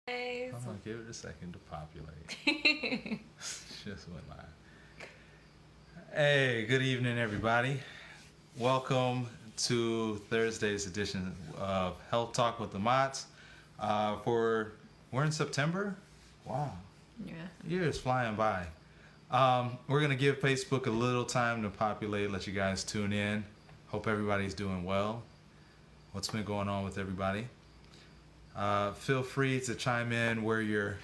Hold So, on, give it a second to populate. Just went live. Hey, good evening, everybody. Welcome to Thursday's edition of Health Talk with the Mots. We're in September. Wow, yeah. years flying by. We're gonna give Facebook a little time to populate. Let you guys tune in. Hope everybody's doing well. What's been going on with everybody? Feel free to chime in where you're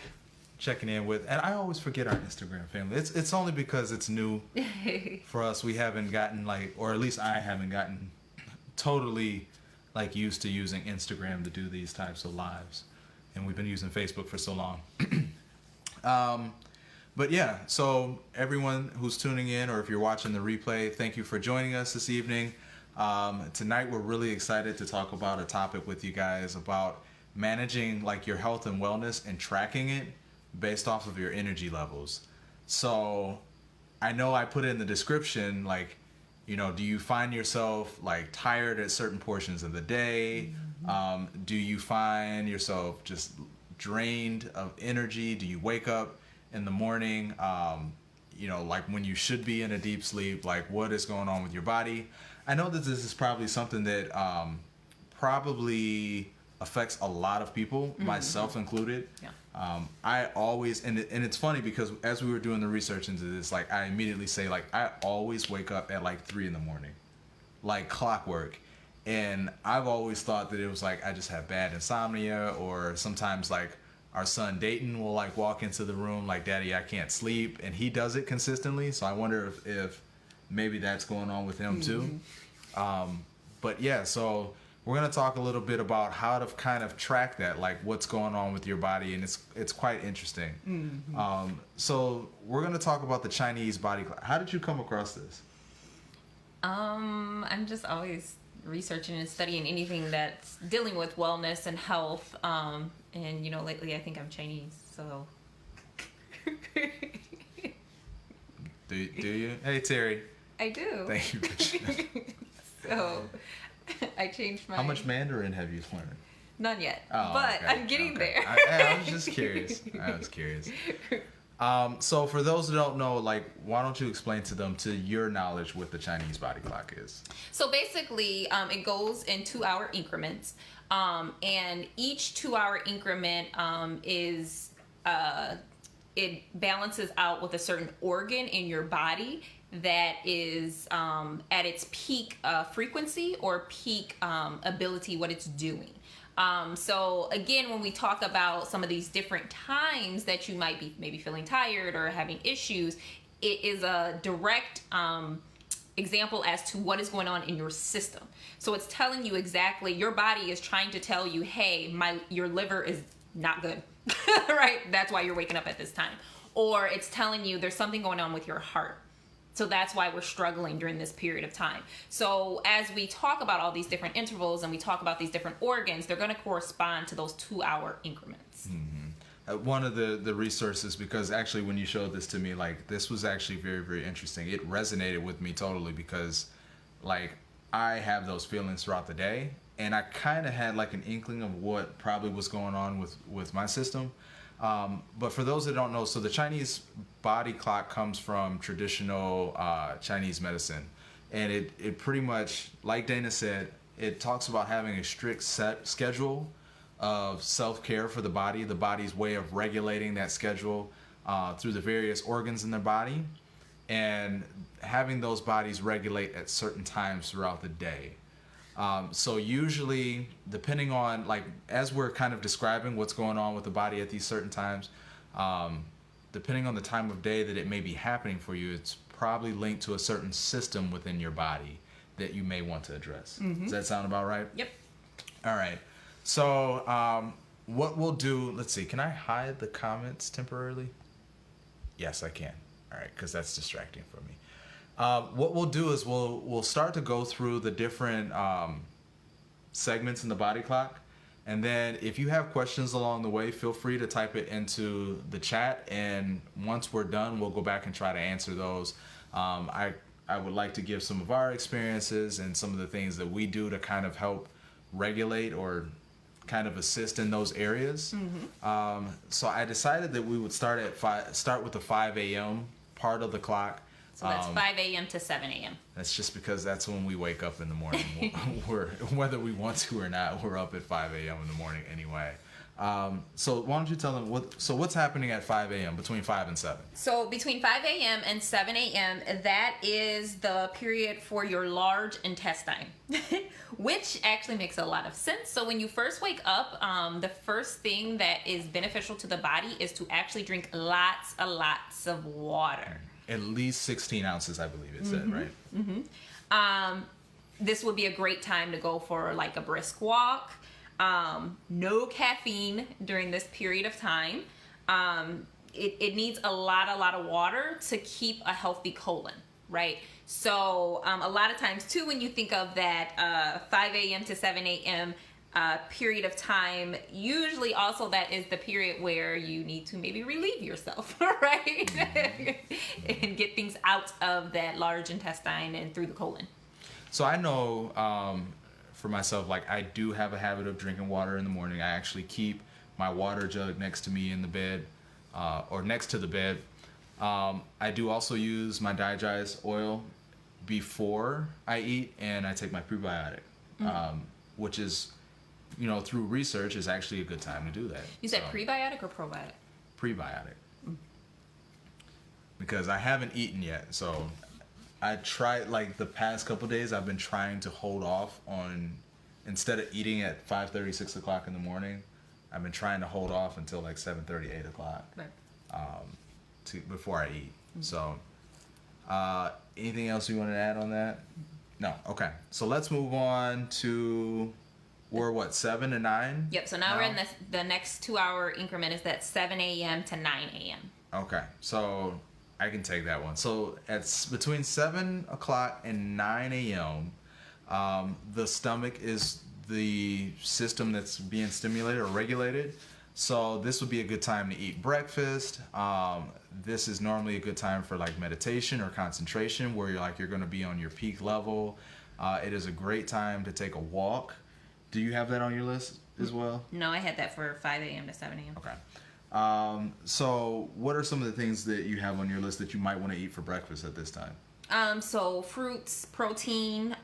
checking in with, and I always forget our Instagram family. It's only because it's new for us. We haven't gotten or at least I haven't gotten totally used to using Instagram to do these types of lives, and we've been using Facebook for so long. But yeah, so everyone who's tuning in, or if you're watching the replay, thank you for joining us this evening. Tonight we're really excited to talk about a topic with you guys about managing your health and wellness and tracking it based off of your energy levels. So I know I put it in the description, do you find yourself tired at certain portions of the day? Do you find yourself just drained of energy? Do you wake up in the morning, when you should be in a deep sleep? What is going on with your body? I know that this is probably something that probably affects a lot of people, myself included. Yeah. I always, and it's funny because as we were doing the research into this, I immediately say, I always wake up at 3 in the morning, like clockwork. And I've always thought that it was I just have bad insomnia, or sometimes our son Dayton will walk into the room Daddy, I can't sleep, and he does it consistently. So I wonder if maybe that's going on with him too. But yeah, so we're going to talk a little bit about how to kind of track that, what's going on with your body, and it's quite interesting. So we're going to talk about the Chinese body clock. How did you come across this? I'm just always researching and studying anything that's dealing with wellness and health. And lately I think I'm Chinese, so. Do you? Hey, Terry. I do. Thank you for sharing. So, I changed my. How much Mandarin have you learned? None yet, Oh, but okay, I'm getting there. I was just curious. So for those who don't know, why don't you explain to them, to your knowledge, what the Chinese body clock is? So basically, it goes in 2-hour increments, and each 2-hour increment is it balances out with a certain organ in your body that is at its peak frequency or peak ability, what it's doing. So again, when we talk about some of these different times that you might be maybe feeling tired or having issues, it is a direct example as to what is going on in your system. So it's telling you exactly, your body is trying to tell you, hey, your liver is not good, right? That's why you're waking up at this time. Or it's telling you there's something going on with your heart. So that's why we're struggling during this period of time. So as we talk about all these different intervals and we talk about these different organs, they're going to correspond to those 2-hour increments. One of the resources, because actually when you showed this to me, this was actually very, very interesting. It resonated with me totally because I have those feelings throughout the day, and I kind of had an inkling of what probably was going on with my system. But for those that don't know, so the Chinese body clock comes from traditional Chinese medicine. And it pretty much, like Dana said, it talks about having a strict set schedule of self-care for the body's way of regulating that schedule through the various organs in their body, and having those bodies regulate at certain times throughout the day. So usually, depending on, as we're kind of describing what's going on with the body at these certain times, depending on the time of day that it may be happening for you, it's probably linked to a certain system within your body that you may want to address. Does that sound about right? Yep. All right. So what we'll do, let's see, can I hide the comments temporarily? Yes, I can. All right, because that's distracting for me. What we'll do is we'll start to go through the different segments in the body clock, and then if you have questions along the way, feel free to type it into the chat, and once we're done, we'll go back and try to answer those. I would like to give some of our experiences and some of the things that we do to kind of help regulate or kind of assist in those areas. So I decided that we would start with the 5 a.m. part of the clock. So that's 5 a.m. to 7 a.m. That's just because that's when we wake up in the morning. Whether we want to or not, we're up at 5 a.m. in the morning anyway. So why don't you tell them what's happening at 5 a.m. between 5 and 7? So between 5 a.m. and 7 a.m., that is the period for your large intestine, which actually makes a lot of sense. So when you first wake up, the first thing that is beneficial to the body is to actually drink lots of water. At least 16 ounces, I believe it said, right? This would be a great time to go for like a brisk walk. No caffeine during this period of time. It needs a lot of water to keep a healthy colon, right? So a lot of times too, when you think of that 5 a.m. to 7 a.m. Period of time, usually also that is the period where you need to maybe relieve yourself, right? And get things out of that large intestine and through the colon. So I know for myself, like I do have a habit of drinking water in the morning. I actually keep my water jug next to me in the bed, or next to the bed. I do also use my Digest oil before I eat, and I take my prebiotic, which is, through research, is actually a good time to do that. You said prebiotic or probiotic? Prebiotic. Because I haven't eaten yet, so I tried, like the past couple days, I've been trying to hold off on, instead of eating at 5:30, 6 o'clock in the morning, I've been trying to hold off until like 7:30, 8 o'clock, right, before I eat. So, anything else you want to add on that? No. Okay. So let's move on to, we're what, 7 to 9? Yep. So now we're in the next 2-hour increment is that 7 a.m. to 9 a.m. Okay. So I can take that one. So it's between 7 o'clock and 9 a.m. The stomach is the system that's being stimulated or regulated. So this would be a good time to eat breakfast. This is normally a good time for like meditation or concentration, where you're going to be on your peak level. It is a great time to take a walk. Do you have that on your list as well? No, I had that for 5 a.m. to 7 a.m. Okay. So what are some of the things that you have on your list that you might want to eat for breakfast at this time? So fruits, protein,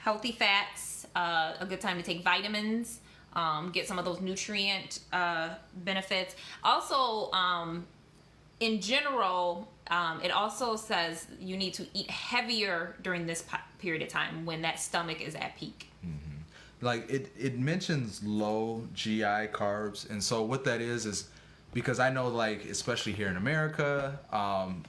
healthy fats, a good time to take vitamins, get some of those nutrient benefits. Also, in general, it also says you need to eat heavier during this period of time when that stomach is at peak. Like it mentions low GI carbs, and so what that is because I know, like, especially here in America,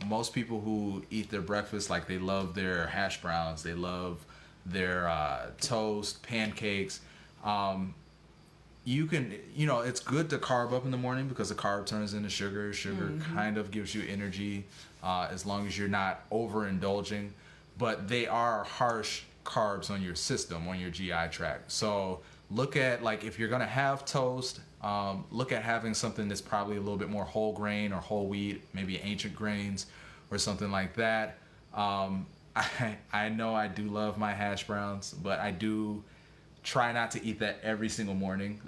most people who eat their breakfast, like, they love their hash browns, they love their toast, pancakes. You can, it's good to carb up in the morning because the carb turns into sugar. Sugar kind of gives you energy, as long as you're not overindulging, but they are harsh carbs on your system, on your GI tract. So look at, like, if you're gonna have toast, look at having something that's probably a little bit more whole grain or whole wheat, maybe ancient grains or something like that. I know I do love my hash browns, but I do try not to eat that every single morning,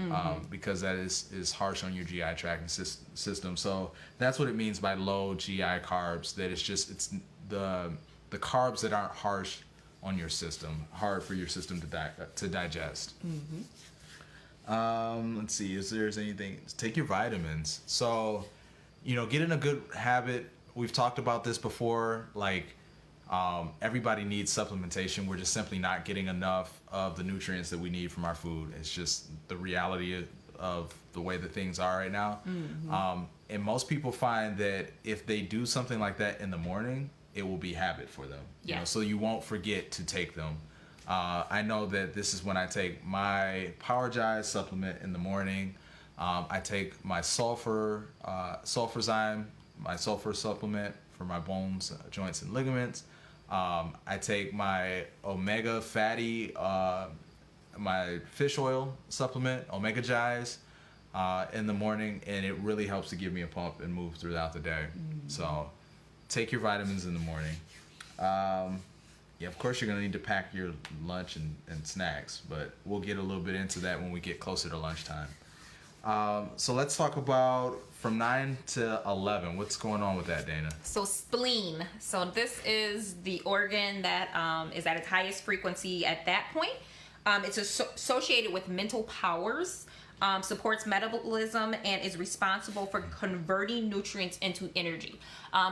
because that is harsh on your GI tract and system. So that's what it means by low GI carbs, that it's the carbs that aren't harsh on your system, hard for your system to digest. Let's see, is there anything? Take your vitamins. So, get in a good habit. We've talked about this before. Like, everybody needs supplementation. We're just simply not getting enough of the nutrients that we need from our food. It's just the reality of the way that things are right now. And most people find that if they do something like that in the morning, it will be habit for them. So you won't forget to take them. I know that this is when I take my Powergize supplement in the morning. I take my Sulfurzyme, my sulfur supplement for my bones, joints, and ligaments. I take my Omega Fatty, my fish oil supplement, Omegagize, in the morning, and it really helps to give me a pump and move throughout the day. So take your vitamins in the morning. Yeah, of course you're gonna need to pack your lunch and snacks, but we'll get a little bit into that when we get closer to lunchtime. So let's talk about from 9 to 11. What's going on with that, Dana? So spleen. So this is the organ that is at its highest frequency at that point. It's associated with mental powers, supports metabolism, and is responsible for converting nutrients into energy.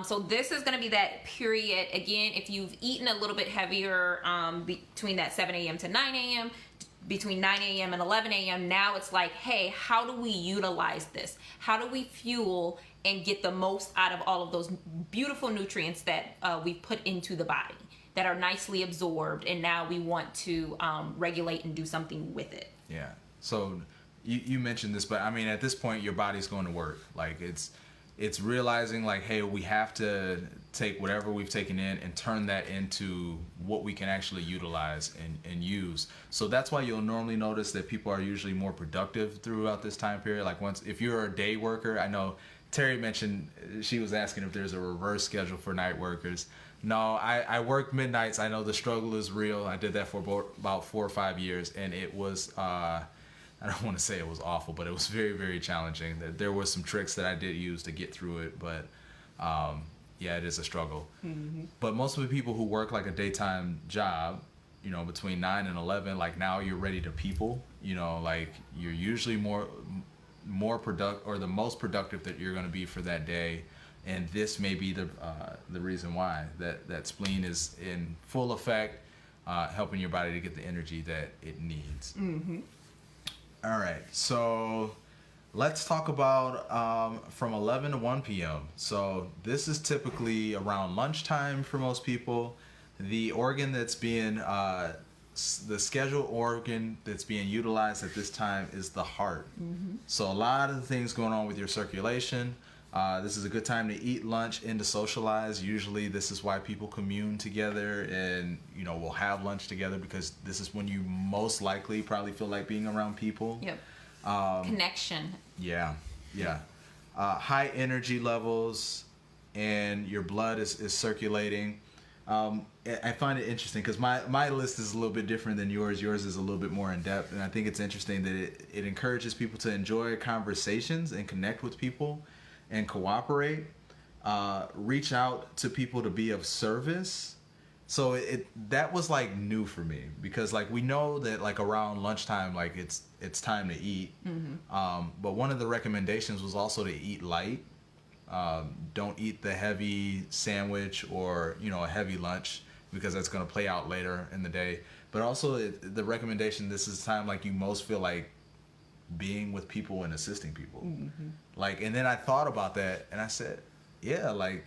So this is going to be that period, again, if you've eaten a little bit heavier between that 7 a.m. to 9 a.m., between 9 a.m. and 11 a.m., now it's like, hey, how do we utilize this? How do we fuel and get the most out of all of those beautiful nutrients that we put into the body that are nicely absorbed, and now we want to regulate and do something with it? Yeah. So you mentioned this, but I mean, at this point, your body's going to work. Like it's realizing like, hey, we have to take whatever we've taken in and turn that into what we can actually utilize and use. So that's why you'll normally notice that people are usually more productive throughout this time period. Like if you're a day worker, I know Terry mentioned, she was asking if there's a reverse schedule for night workers. No, I work midnights. I know the struggle is real. I did that for about 4 or 5 years, and it was, I don't want to say it was awful, but it was very, very challenging. There was some tricks that I did use to get through it, but yeah, it is a struggle. Mm-hmm. But most of the people who work like a daytime job, you know, between 9 and 11, like now you're ready to people, you know, like you're usually more productive, or the most productive that you're going to be for that day. And this may be the reason why that spleen is in full effect, helping your body to get the energy that it needs. Mm-hmm. All right, so let's talk about from 11 to 1 p.m. So this is typically around lunchtime for most people. The organ that's being, the scheduled organ that's being utilized at this time is the heart. Mm-hmm. So a lot of the things going on with your circulation. This is a good time to eat lunch and to socialize. Usually this is why people commune together and, you know, will have lunch together, because this is when you most likely probably feel like being around people. Yep. Connection. Yeah. High energy levels, and your blood is circulating. I find it interesting because my list is a little bit different than yours. Yours is a little bit more in depth, and I think it's interesting that it encourages people to enjoy conversations and connect with people and cooperate, reach out to people to be of service. So that was like new for me, because like we know that like around lunchtime, like it's time to eat. Mm-hmm. But one of the recommendations was also to eat light. Don't eat the heavy sandwich or, you know, a heavy lunch, because that's going to play out later in the day. But also the recommendation, this is time like you most feel like being with people and assisting people. Mm-hmm. Like, and then I thought about that and I said, yeah, like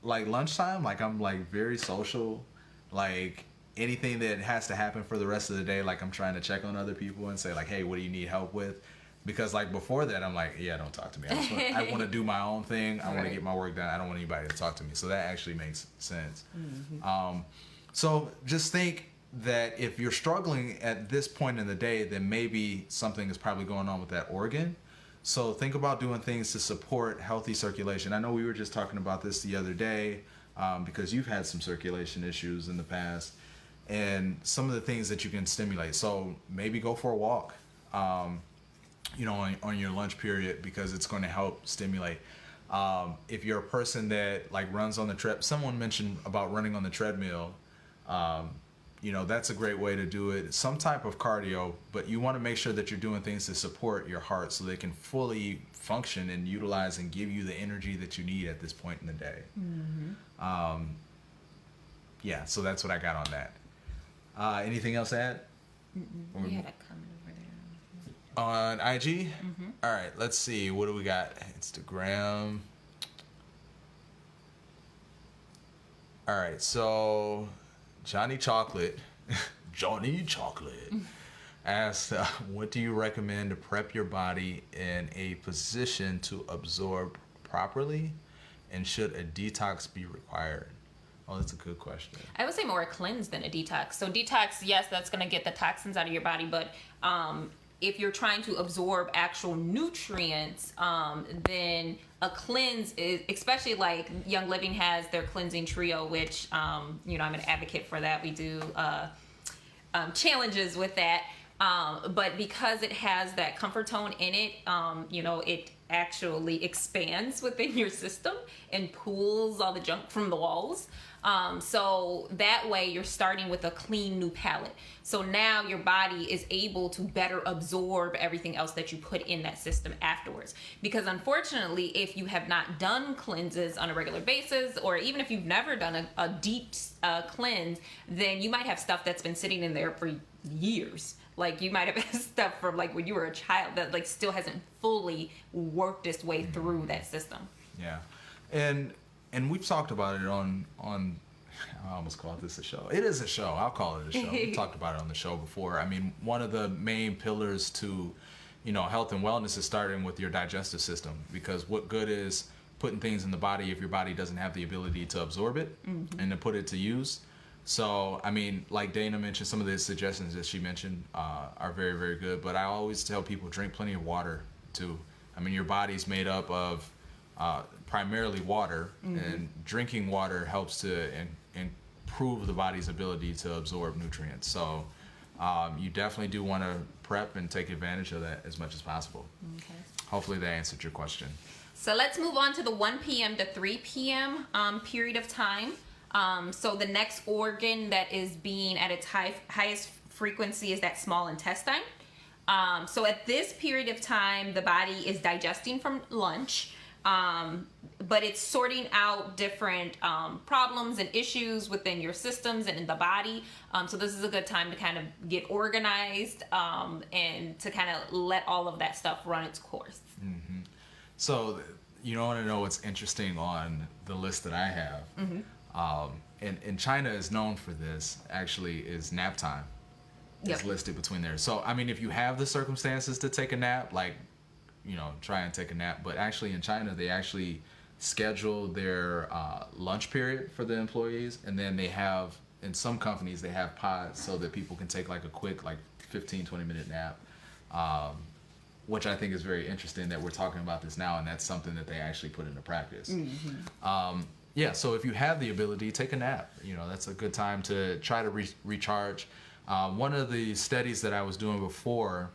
lunchtime, like I'm like very social, like anything that has to happen for the rest of the day, like I'm trying to check on other people and say like, hey, what do you need help with? Because like before that, I'm like, yeah, don't talk to me. I want to do my own thing. I want to get my work done. I don't want anybody to talk to me. So that actually makes sense. Mm-hmm. So just think that if you're struggling at this point in the day, then maybe something is probably going on with that organ. So think about doing things to support healthy circulation. I know we were just talking about this the other day, because you've had some circulation issues in the past, and some of the things that you can stimulate. So maybe go for a walk, you know, on your lunch period, because it's going to help stimulate. If you're a person that like runs on the someone mentioned about running on the treadmill, you know, that's a great way to do it. Some type of cardio, but you want to make sure that you're doing things to support your heart so they can fully function and utilize and give you the energy that you need at this point in the day. Mm-hmm. Yeah, so that's what I got on that. Anything else to add? We had a comment over there. On IG? Mm-hmm. All right, let's see. What do we got? Instagram. All right, so Johnny Chocolate asked, what do you recommend to prep your body in a position to absorb properly, and should a detox be required? Oh, that's a good question. I would say more a cleanse than a detox. So detox, yes, that's going to get the toxins out of your body, but if you're trying to absorb actual nutrients, then a cleanse is, especially like Young Living has their cleansing trio, which I'm an advocate for that. We do challenges with that, but because it has that comfort tone in it, it actually expands within your system and pulls all the junk from the walls. So that way you're starting with a clean new palette. So now your body is able to better absorb everything else that you put in that system afterwards. Because unfortunately, if you have not done cleanses on a regular basis, or even if you've never done a deep cleanse, then you might have stuff that's been sitting in there for years. Like you might have had stuff from like when you were a child that like still hasn't fully worked its way through that system. Yeah. And we've talked about it on I almost called this a show. It is a show. I'll call it a show. We talked about it on the show before. I mean, one of the main pillars to, health and wellness is starting with your digestive system, because what good is putting things in the body if your body doesn't have the ability to absorb it and to put it to use. So, I mean, like Dana mentioned, some of the suggestions that she mentioned are very, very good. But I always tell people drink plenty of water too. I mean, your body's made up of primarily water, and drinking water helps to improve the body's ability to absorb nutrients. So you definitely do want to prep and take advantage of that as much as possible. Okay. Hopefully that answered your question. So let's move on to the 1 p.m. to 3 p.m. Period of time. So the next organ that is being at its highest frequency is that small intestine. So at this period of time, the body is digesting from lunch, but it's sorting out different problems and issues within your systems and in the body. So this is a good time to kind of get organized and to kind of let all of that stuff run its course. Mm-hmm. So you want to know what's interesting on the list that I have? And China is known for this, actually, is nap time. Is listed between there. So, I mean, if you have the circumstances to take a nap, like, try and take a nap. But actually in China, they actually schedule their lunch period for the employees. And then they have, in some companies, they have pods so that people can take like a quick, like 15, 20-minute nap. Which I think is very interesting that we're talking about this now, and that's something that they actually put into practice. Yeah, so if you have the ability, take a nap. That's a good time to try to recharge. One of the studies that I was doing before,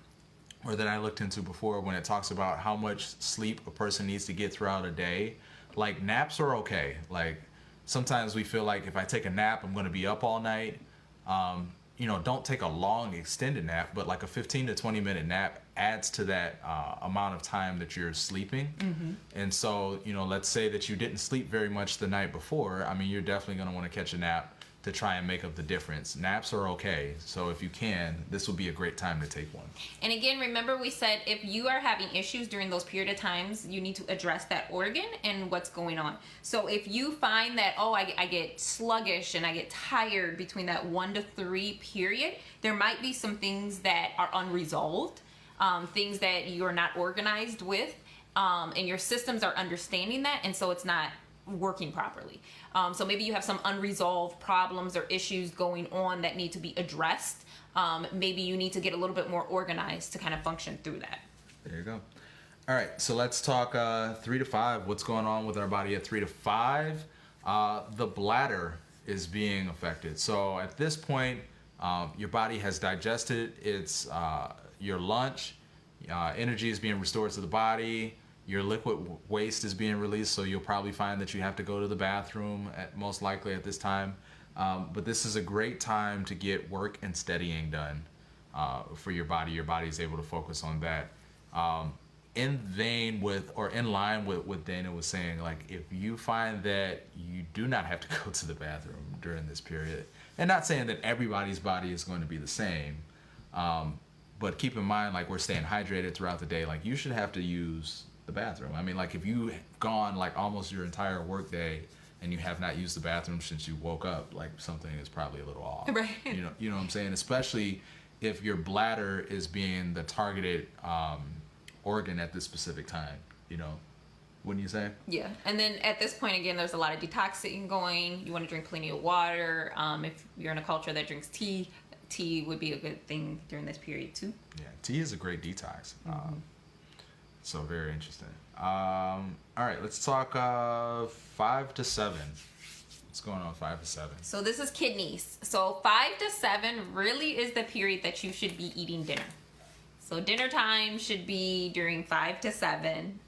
or that I looked into before, when it talks about how much sleep a person needs to get throughout a day, like naps are okay. Like sometimes we feel like if I take a nap, I'm going to be up all night. Don't take a long extended nap, but like a 15 to 20 minute nap adds to that amount of time that you're sleeping. And so, let's say that you didn't sleep very much the night before. I mean, you're definitely going to want to catch a nap to try and make up the difference. Naps are okay. So if you can, this will be a great time to take one. And again, remember we said if you are having issues during those period of times, you need to address that organ and what's going on. So if you find that, I get sluggish and I get tired between that 1 to 3 period, there might be some things that are unresolved, things that you're not organized with, and your systems are understanding that, and so it's not working properly. So maybe you have some unresolved problems or issues going on that need to be addressed. Maybe you need to get a little bit more organized to kind of function through that. There you go. All right, so let's talk 3 to 5. What's going on with our body at 3 to 5? The bladder is being affected. So at this point, your body has digested your lunch. Energy is being restored to the body. Your liquid waste is being released, so you'll probably find that you have to go to the bathroom most likely at this time. But this is a great time to get work and steadying done for your body. Your body is able to focus on that. In line with what Dana was saying, like if you find that you do not have to go to the bathroom during this period, and not saying that everybody's body is going to be the same, but keep in mind, like we're staying hydrated throughout the day, like you should have to use the bathroom. I mean, like if you've gone like almost your entire work day and you have not used the bathroom since you woke up, like something is probably a little off. Right. You know what I'm saying? Especially if your bladder is being the targeted organ at this specific time, wouldn't you say? Yeah. And then at this point, again, there's a lot of detoxing going. You want to drink plenty of water. If you're in a culture that drinks tea, tea would be a good thing during this period too. Yeah, tea is a great detox. So very interesting. All right, let's talk 5 to 7. What's going on 5 to 7? So this is kidneys. So 5 to 7 really is the period that you should be eating dinner. So dinner time should be during 5 to 7.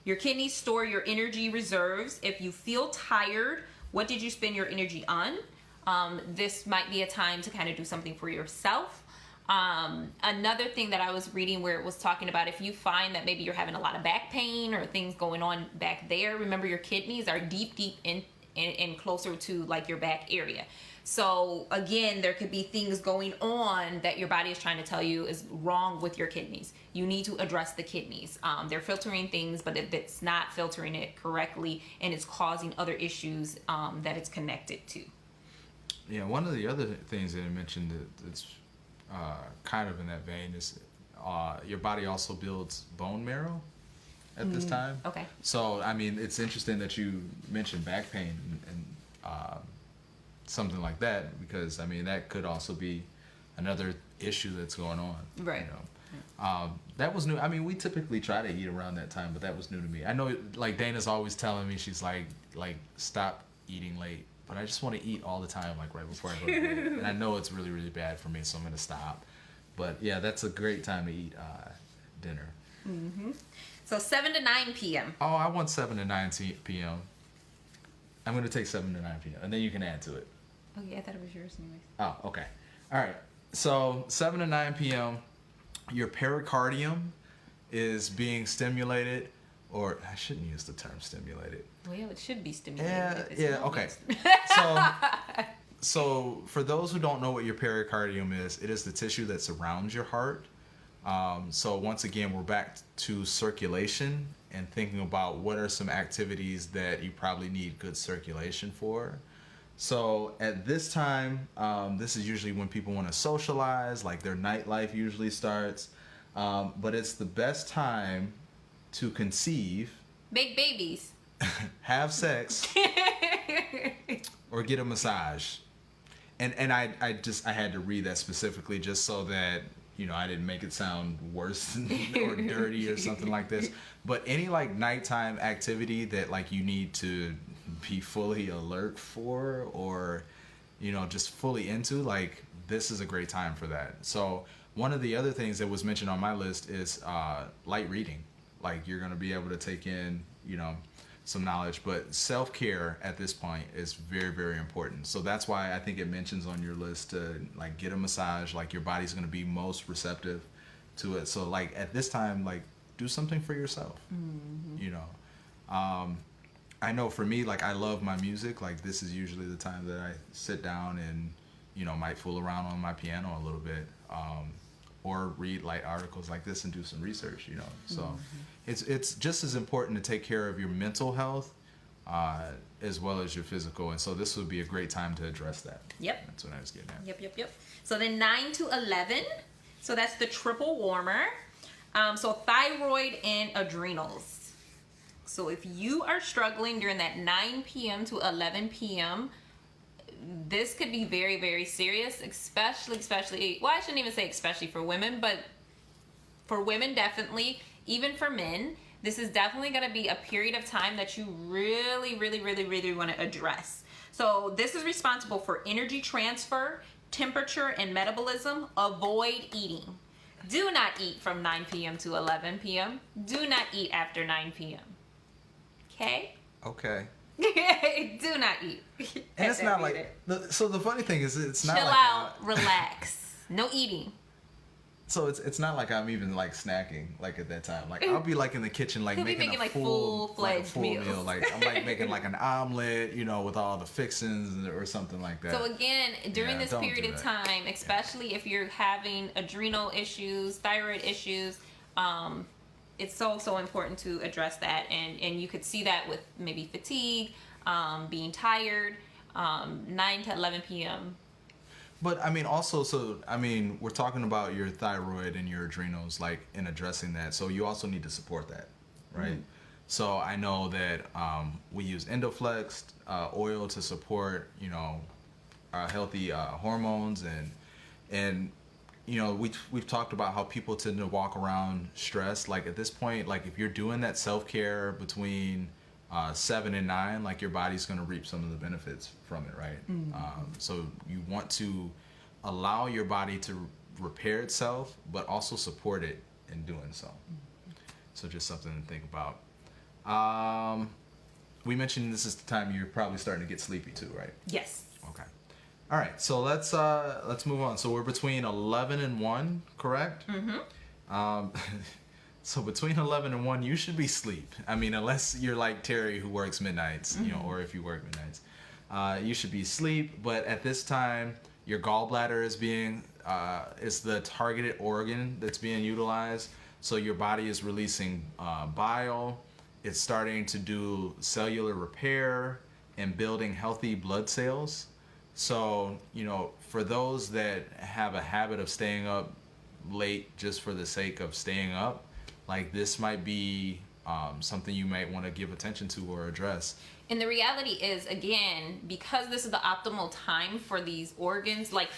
Your kidneys store your energy reserves. If you feel tired, what did you spend your energy on? This might be a time to kind of do something for yourself. Another thing that I was reading where it was talking about, if you find that maybe you're having a lot of back pain or things going on back there, remember your kidneys are deep in closer to like your back area. So again, there could be things going on that your body is trying to tell you is wrong with your kidneys. You need to address the kidneys. They're filtering things, but if it's not filtering it correctly and it's causing other issues that it's connected to. Yeah, one of the other things that I mentioned that's kind of in that vein is your body also builds bone marrow at this time. Okay. So, I mean, it's interesting that you mentioned back pain and something like that, because, I mean, that could also be another issue that's going on. Right. You know? That was new. I mean, we typically try to eat around that time, but that was new to me. I know, like, Dana's always telling me, she's like, stop eating late. But I just want to eat all the time, like right before I go to bed. And I know it's really, really bad for me, so I'm going to stop. But yeah, that's a great time to eat dinner. So 7 to 9 p.m. Oh, I want 7 to 9 p.m. I'm going to take 7 to 9 p.m. And then you can add to it. Oh, yeah, I thought it was yours anyways. Oh, okay. All right. So 7 to 9 p.m., your pericardium is being stimulated. Or I shouldn't use the term stimulated. Well, it should be stimulated. Yeah, okay. So for those who don't know what your pericardium is, it is the tissue that surrounds your heart. So once again, we're back to circulation and thinking about what are some activities that you probably need good circulation for. So at this time, this is usually when people want to socialize, like their nightlife usually starts. But it's the best time to conceive, Make babies, have sex, or get a massage. And I had to read that specifically just so that, you know, I didn't make it sound worse or dirty or something like this. But any like nighttime activity that like you need to be fully alert for, or, you know, just fully into, like, this is a great time for that. So one of the other things that was mentioned on my list is light reading. Like, you're going to be able to take in, you know, some knowledge. But self-care at this point is very, very important. So that's why I think it mentions on your list to, like, get a massage. Like, your body's going to be most receptive to it. So, like, at this time, like, do something for yourself, you know. I know for me, like, I love my music. Like, this is usually the time that I sit down and, you know, might fool around on my piano a little bit. Or read light articles like this and do some research, you know. So it's just as important to take care of your mental health as well as your physical. And so this would be a great time to address that. Yep. That's what I was getting at. Yep. So then 9 to 11. So that's the triple warmer. So thyroid and adrenals. So if you are struggling during that 9 p.m. to 11 p.m., this could be very, very serious, especially, well, I shouldn't even say especially for women, but for women, definitely, even for men, this is definitely going to be a period of time that you really, really, really, really want to address. So this is responsible for energy transfer, temperature, and metabolism. Avoid eating. Do not eat from 9 p.m. to 11 p.m. Do not eat after 9 p.m. Okay? Okay. Do not eat. And it's not like, so the funny thing is, it's not chill like out, relax. No eating. So it's not like I'm even like snacking like at that time. Like I'll be like in the kitchen like He'll be making making, a like, full full-fledged meal. meals. Like I'm like making like an omelet, you know, with all the fixings or something like that. So again, during Yeah, this don't period do of that. time, especially if you're having adrenal issues, thyroid issues, it's so important to address that. And you could see that with maybe fatigue, being tired, 9 to 11 p.m. But I mean, also, so I mean, we're talking about your thyroid and your adrenals, like in addressing that. So you also need to support that, right? So I know that we use Endoflex oil to support, you know, healthy hormones, and And we've talked about how people tend to walk around stressed. Like at this point, like if you're doing that self-care between 7 and 9, like your body's going to reap some of the benefits from it, right? So you want to allow your body to repair itself, but also support it in doing so. So just something to think about. We mentioned this is the time you're probably starting to get sleepy too, right? Yes. Okay. All right. So let's move on. So we're between 11 and 1, correct? So between 11 and 1, you should be asleep. I mean, unless you're like Terry who works midnights, or if you work midnights, you should be asleep. But at this time, your gallbladder is the targeted organ that's being utilized. So your body is releasing bile. It's starting to do cellular repair and building healthy blood cells. So, for those that have a habit of staying up late just for the sake of staying up, like this might be something you might want to give attention to or address. And the reality is, again, because this is the optimal time for these organs, like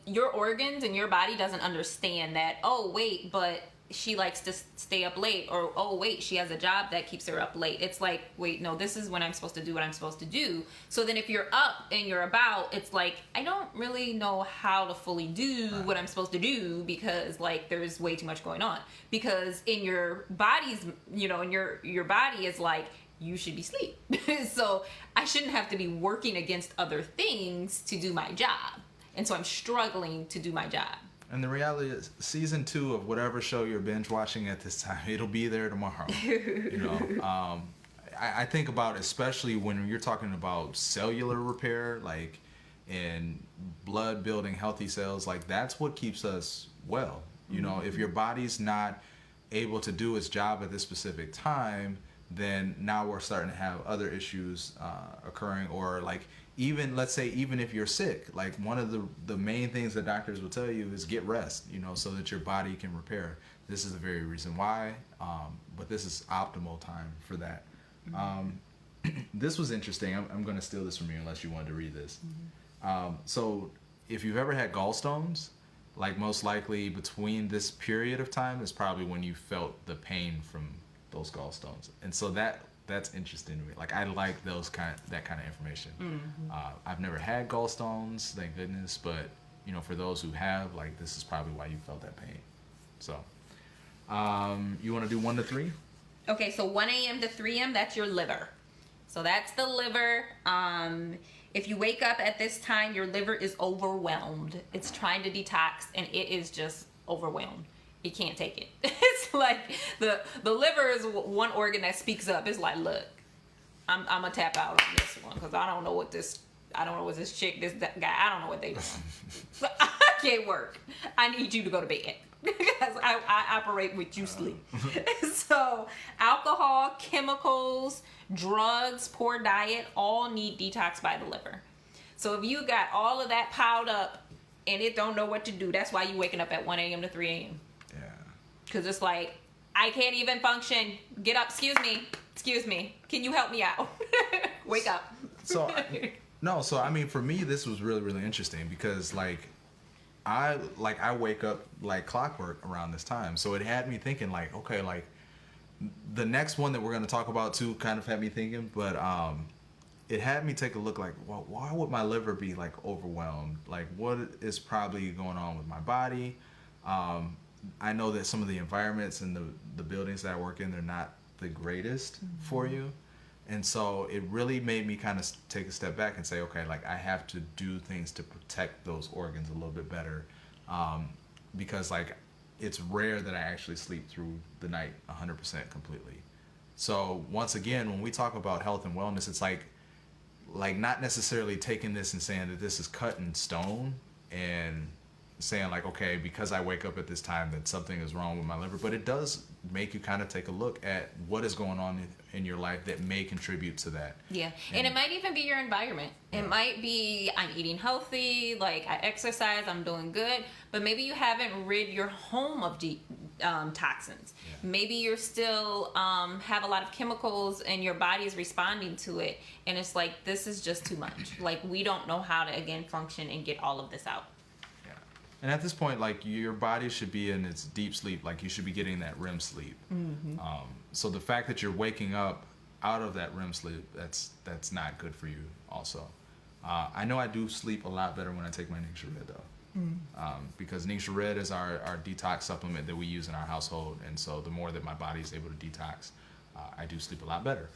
your organs and your body doesn't understand that, oh, wait, but she likes to stay up late, or oh wait, she has a job that keeps her up late. It's like, wait, no, this is when I'm supposed to do what I'm supposed to do. So then if you're up and you're about, it's like, I don't really know how to fully do what I'm supposed to do, because like there's way too much going on. Because in your body's, in your body is like, you should be asleep. So I shouldn't have to be working against other things to do my job. And so I'm struggling to do my job. And the reality is, season 2 of whatever show you're binge watching at this time, it'll be there tomorrow. I think about, especially when you're talking about cellular repair, like in blood building healthy cells, like that's what keeps us well. If your body's not able to do its job at this specific time, then now we're starting to have other issues occurring, or like, even let's say, even if you're sick, like one of the main things that doctors will tell you is get rest, so that your body can repair. This is the very reason why, but this is optimal time for that. This was interesting. I'm going to steal this from you unless you wanted to read this. So if you've ever had gallstones, like most likely between this period of time is probably when you felt the pain from those gallstones. And so that's interesting to me. Like I like that kind of information. I've never had gallstones, thank goodness, but for those who have, like this is probably why you felt that pain. So you want to do 1 to 3? Okay, so 1 a.m. to 3 a.m., that's your liver. So that's the liver. If you wake up at this time, your liver is overwhelmed. It's trying to detox, and it is just overwhelmed. It can't take it. It's like the liver is one organ that speaks up. It's like, look, I'm gonna tap out on this one, because I don't know what this chick, that guy, I don't know what they do. So I can't work. I need you to go to bed because I operate with you sleep. So alcohol, chemicals, drugs, poor diet, all need detox by the liver. So if you got all of that piled up and it don't know what to do, that's why you waking up at 1 a.m. to 3 a.m. Because it's like, I can't even function. Get up. Excuse me. Can you help me out? Wake up. So I mean, for me, this was really, really interesting because I wake up like clockwork around this time. So it had me thinking like, okay, like the next one that we're going to talk about too kind of had me thinking, but it had me take a look like, well, why would my liver be like overwhelmed? Like what is probably going on with my body? I know that some of the environments and the buildings that I work in, they're not the greatest for you. And so it really made me kind of take a step back and say, okay, like I have to do things to protect those organs a little bit better. Because like it's rare that I actually sleep through the night 100% completely. So once again, when we talk about health and wellness, it's like not necessarily taking this and saying that this is cut in stone and saying like, okay, because I wake up at this time that something is wrong with my liver, but it does make you kind of take a look at what is going on in your life that may contribute to that. Yeah, and it might even be your environment. It might be, I'm eating healthy, like I exercise, I'm doing good, but maybe you haven't rid your home of toxins. Maybe you're still have a lot of chemicals and your body is responding to it, and it's like, this is just too much. Like we don't know how to again function and get all of this out. And at this point, like, your body should be in its deep sleep. Like, you should be getting that REM sleep. So the fact that you're waking up out of that REM sleep, that's not good for you also. I know I do sleep a lot better when I take my Ningxia Red, though. Because Ningxia Red is our detox supplement that we use in our household. And so the more that my body is able to detox, I do sleep a lot better.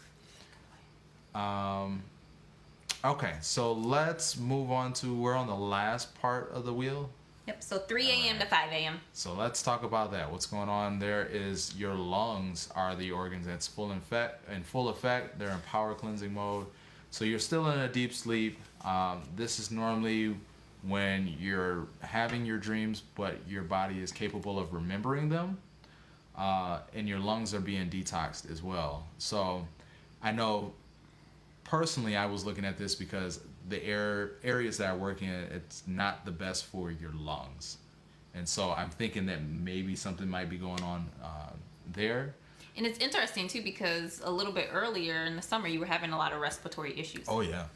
Okay, so let's move on to, we're on the last part of the wheel. Yep. So 3 a.m. to 5 a.m. So let's talk about that. What's going on there is your lungs are the organs that's in full effect. They're in power cleansing mode. So you're still in a deep sleep. This is normally when you're having your dreams, but your body is capable of remembering them. And your lungs are being detoxed as well. So I know personally I was looking at this because the areas that I work in, it's not the best for your lungs. And so I'm thinking that maybe something might be going on there. And it's interesting too because a little bit earlier in the summer you were having a lot of respiratory issues. Oh yeah.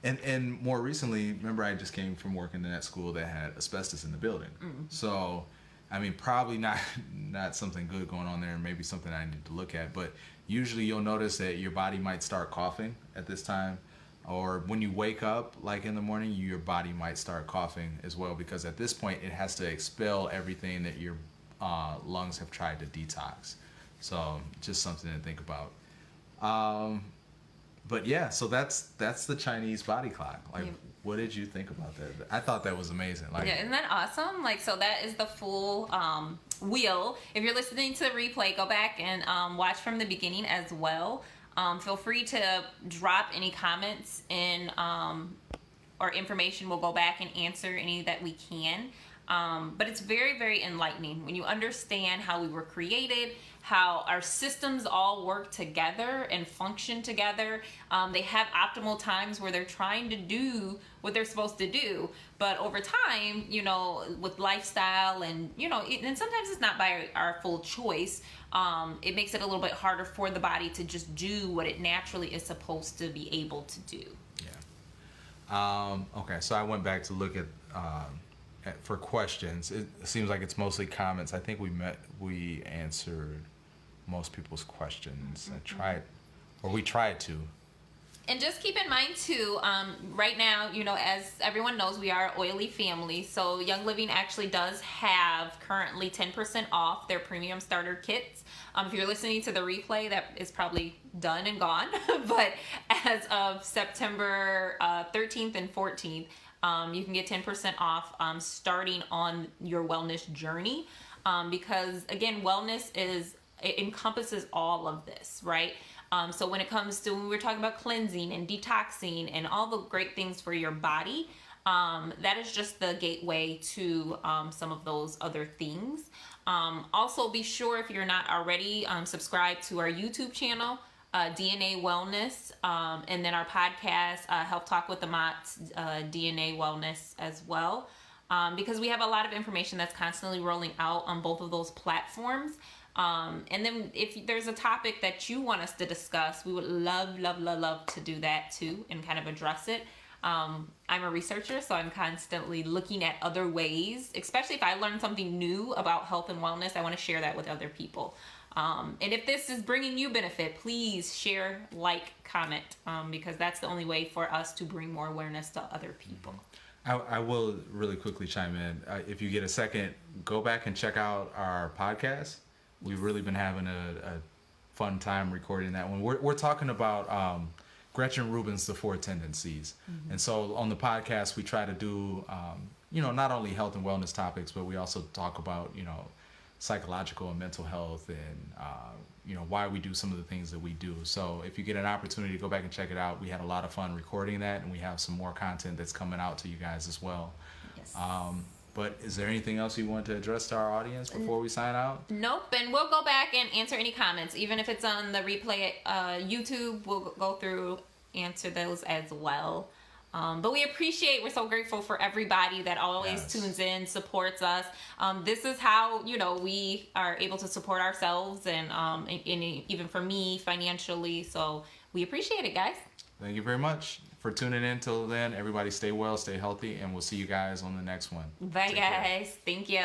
And more recently, remember I just came from working in that school that had asbestos in the building. So I mean, probably not something good going on there, and maybe something I need to look at. But usually you'll notice that your body might start coughing at this time, or when you wake up, like in the morning, your body might start coughing as well, because at this point it has to expel everything that your lungs have tried to detox. So just something to think about. But yeah, so that's the Chinese body clock. Like, what did you think about that? I thought that was amazing. Like, yeah, isn't that awesome? Like, so that is the full wheel. If you're listening to the replay, go back and watch from the beginning as well. Feel free to drop any comments in or information. We'll go back and answer any that we can. But it's very, very enlightening when you understand how we were created, how our systems all work together and function together. They have optimal times where they're trying to do what they're supposed to do. But over time, you know, with lifestyle and, you know, and sometimes it's not by our full choice, it makes it a little bit harder for the body to just do what it naturally is supposed to be able to do. Yeah. Okay, so I went back to look at for questions. It seems like it's mostly comments. I think we answered most people's questions. We tried to. And just keep in mind too, right now, you know, as everyone knows, we are an oily family. So Young Living actually does have currently 10% off their premium starter kits. If you're listening to the replay, that is probably done and gone. But as of September 13th and 14th, you can get 10% off starting on your wellness journey. Because again, wellness it encompasses all of this, right? So when it comes to, when we're talking about cleansing and detoxing and all the great things for your body, that is just the gateway to some of those other things. Also, be sure, if you're not already, subscribe to our YouTube channel, DNA Wellness, and then our podcast, Health Talk with the Mott's, DNA Wellness as well, because we have a lot of information that's constantly rolling out on both of those platforms. And then if there's a topic that you want us to discuss, we would love to do that too and kind of address it. I'm a researcher, so I'm constantly looking at other ways, especially if I learn something new about health and wellness, I want to share that with other people. And if this is bringing you benefit, please share, like, comment, because that's the only way for us to bring more awareness to other people. I will really quickly chime in. If you get a second, go back and check out our podcast. We've really been having a fun time recording that one. We're talking about Gretchen Rubin's The Four Tendencies. Mm-hmm. And so on the podcast, we try to do, not only health and wellness topics, but we also talk about, psychological and mental health and, why we do some of the things that we do. So if you get an opportunity to go back and check it out, we had a lot of fun recording that, and we have some more content that's coming out to you guys as well. Yes. But is there anything else you want to address to our audience before we sign out? Nope. And we'll go back and answer any comments. Even if it's on the replay at YouTube, we'll go through, answer those as well. But we're so grateful for everybody that always tunes in, supports us. This is how, we are able to support ourselves and even for me financially. So we appreciate it, guys. Thank you very much for tuning in. Till then, everybody stay well, stay healthy, and we'll see you guys on the next one. Bye, Take care. guys. Thank you.